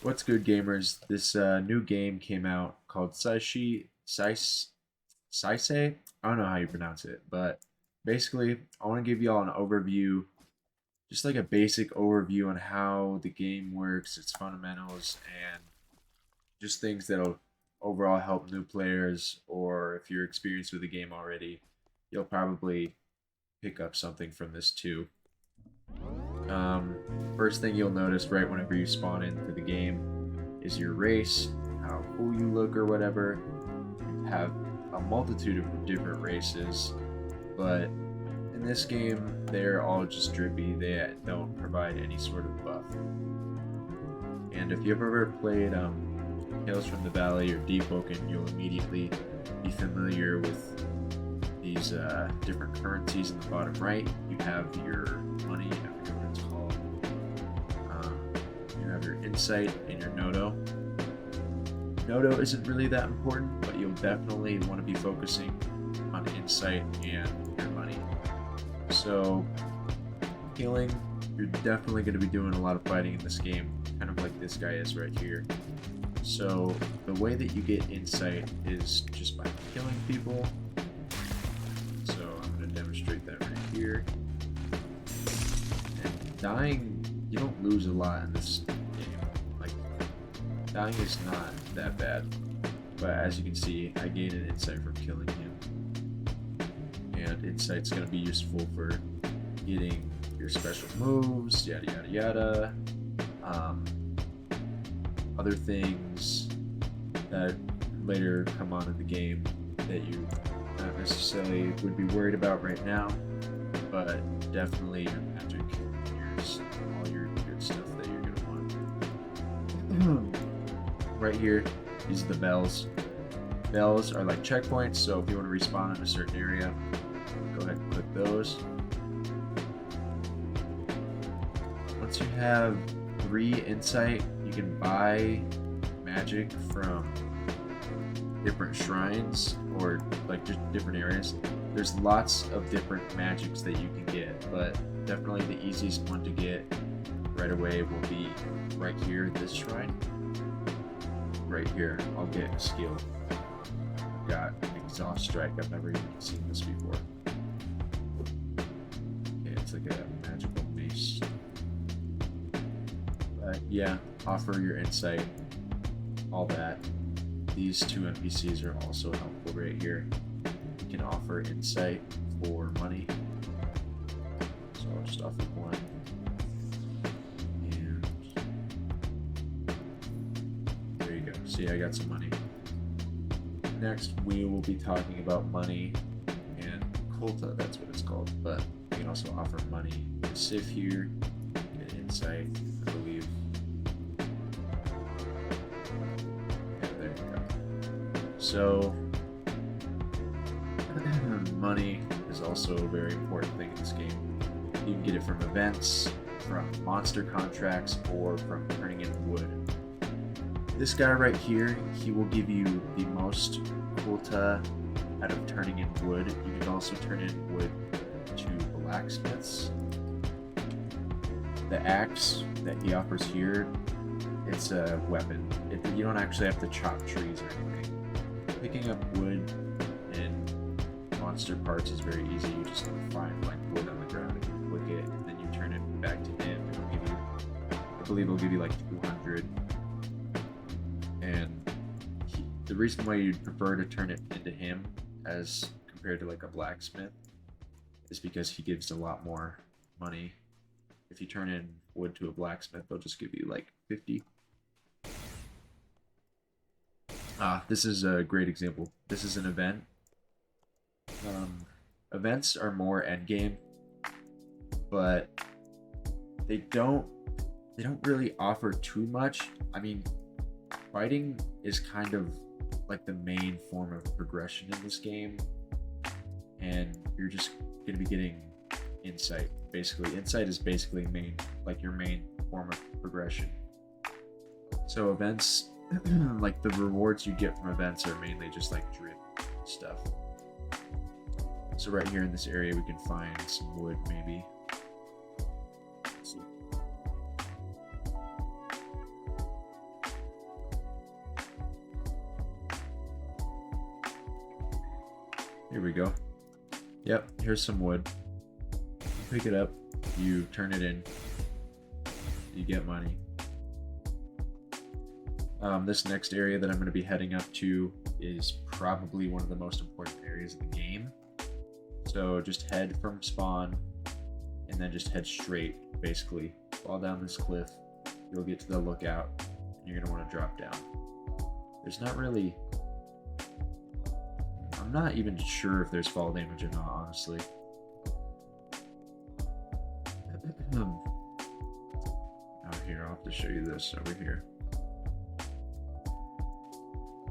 What's good, gamers? This new game came out called Saisei. I don't know how you pronounce it, but basically, I want to give y'all an overview, just like a basic overview on how the game works, its fundamentals, and just things that'll overall help new players, or if you're experienced with the game already, you'll probably pick up something from this too. Um, First thing you'll notice right whenever you spawn into the game is your race, how cool you look or whatever. You have a multitude of different races, but in this game they're all just drippy. They don't provide any sort of buff. And if you've ever played Tales from the Valley or Deep Oaken, you'll immediately be familiar with these different currencies in the bottom right. You have your money, I forget what it's called. You have your insight and your noto. Noto isn't really that important, but you'll definitely want to be focusing on insight and your money. So, healing, you're definitely going to be doing a lot of fighting in this game, kind of like this guy is right here. So, the way that you get insight is just by killing people. So I'm going to demonstrate that right here. And dying, you don't lose a lot in this game. Like, dying is not that bad. But as you can see, I gain an insight from killing him. And insight's going to be useful for getting your special moves, yada yada yada. Other things that later come on in the game that you not necessarily would be worried about right now, but definitely your magic, all your good stuff that you're gonna want. Right here, these are the bells. Bells are like checkpoints, so if you want to respawn in a certain area, go ahead and click those. Once you have 3 insight, you can buy magic from different shrines or like just different areas. There's lots of different magics that you can get, but definitely the easiest one to get right away will be right here, this shrine. Right here, I'll get a skill. I've got an exhaust strike. I've never even seen this before. Okay, it's like a magical mace. But yeah, offer your insight, all that. These 2 NPCs are also helpful right here. You can offer insight for money. So I'll just offer 1. And there you go. See, I got some money. Next, we will be talking about money and Kulta, that's what it's called. But you can also offer money to Sif here, get insight, I believe. So, money is also a very important thing in this game. You can get it from events, from monster contracts, or from turning in wood. This guy right here, he will give you the most quota out of turning in wood. You can also turn in wood to blacksmiths. The axe that he offers here, it's a weapon. You don't actually have to chop trees or anything. Picking up wood and monster parts is very easy. You just find like wood on the ground and you click it, and then you turn it back to him. It'll give you, I believe it'll give you like 200. And the reason why you'd prefer to turn it into him as compared to like a blacksmith is because he gives a lot more money. If you turn in wood to a blacksmith, they'll just give you like 50. This is a great example. This is an event. Events are more endgame, but they don't really offer too much. I mean, fighting is kind of like the main form of progression in this game, and you're just gonna be getting insight. Basically, insight is basically your main form of progression. So events, like the rewards you get from events are mainly just like drip stuff. So right here in this area we can find some wood maybe. Let's see. Here we go. Yep, here's some wood. You pick it up, you turn it in, you get money. This next area that I'm going to be heading up to is probably one of the most important areas of the game. So just head from spawn and then just head straight, basically. Fall down this cliff, you'll get to the lookout, and you're going to want to drop down. There's not really... I'm not even sure if there's fall damage or not, honestly. Out here, I'll have to show you this over here.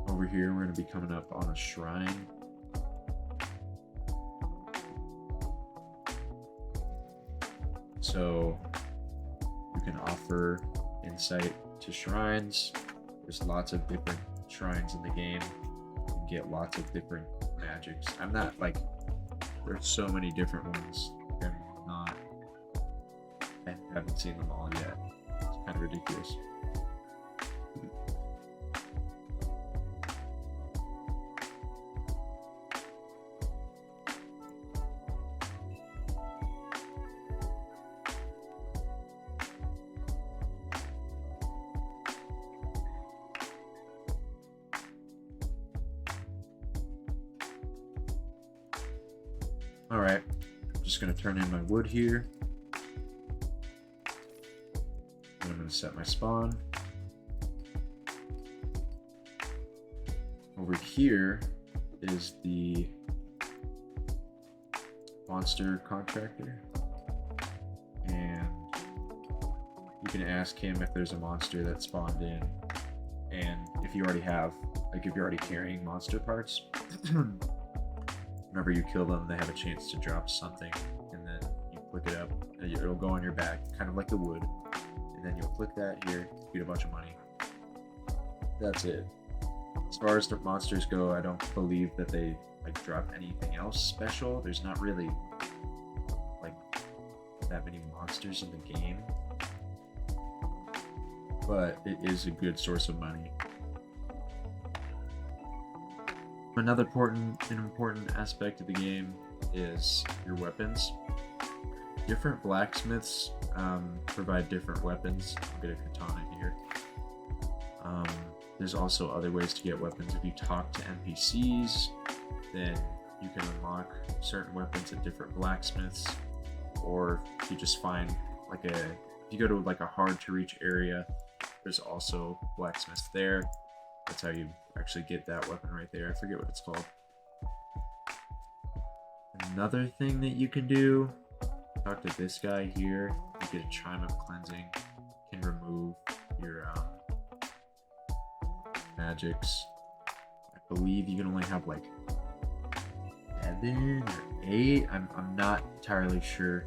Over here, we're going to be coming up on a shrine. So you can offer insight to shrines. There's lots of different shrines in the game. You can get lots of different magics. I'm not like, there's so many different ones. I haven't seen them all yet. It's kind of ridiculous. Alright, I'm just going to turn in my wood here. And I'm going to set my spawn. Over here is the monster contractor. And you can ask him if there's a monster that spawned in. And if you already have, like if you're already carrying monster parts, whenever you kill them, they have a chance to drop something, and then you click it up, and it'll go on your back, kind of like the wood, and then you'll click that here, get a bunch of money. That's it. As far as the monsters go, I don't believe that they like drop anything else special. There's not really like that many monsters in the game, but it is a good source of money. Another important aspect of the game is your weapons. Different blacksmiths provide different weapons. I'll get a katana here. There's also other ways to get weapons. If you talk to NPCs, then you can unlock certain weapons at different blacksmiths. Or if you just find like if you go to like a hard to reach area, there's also blacksmiths there. That's how you actually get that weapon right there. I forget what it's called. Another thing that you can do, talk to this guy here. You get a chime of cleansing. You can remove your magics. I believe you can only have like 7 or 8. I'm not entirely sure.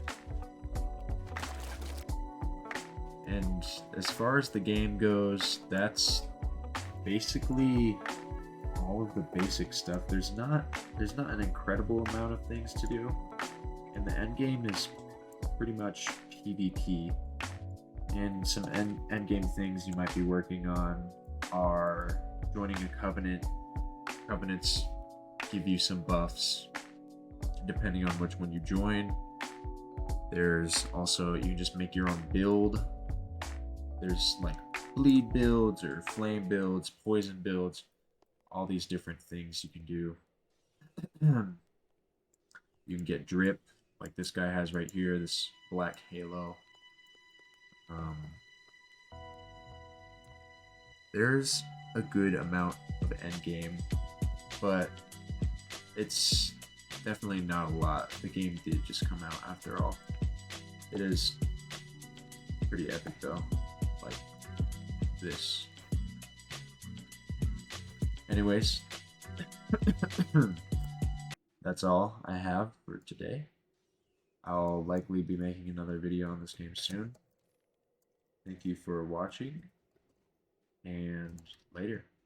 And as far as the game goes, that's basically all of the basic stuff. There's not an incredible amount of things to do, and the end game is pretty much PvP. And some end game things you might be working on are joining a covenant. Covenants give you some buffs depending on which one you join. There's also, you can just make your own build. There's like bleed builds or flame builds, poison builds, all these different things you can do. You can get drip, like this guy has right here, this black halo. There's a good amount of end game, but it's definitely not a lot. The game did just come out after all. It is pretty epic though, like this. Anyways, that's all I have for today. I'll likely be making another video on this game soon. Thank you for watching, and later.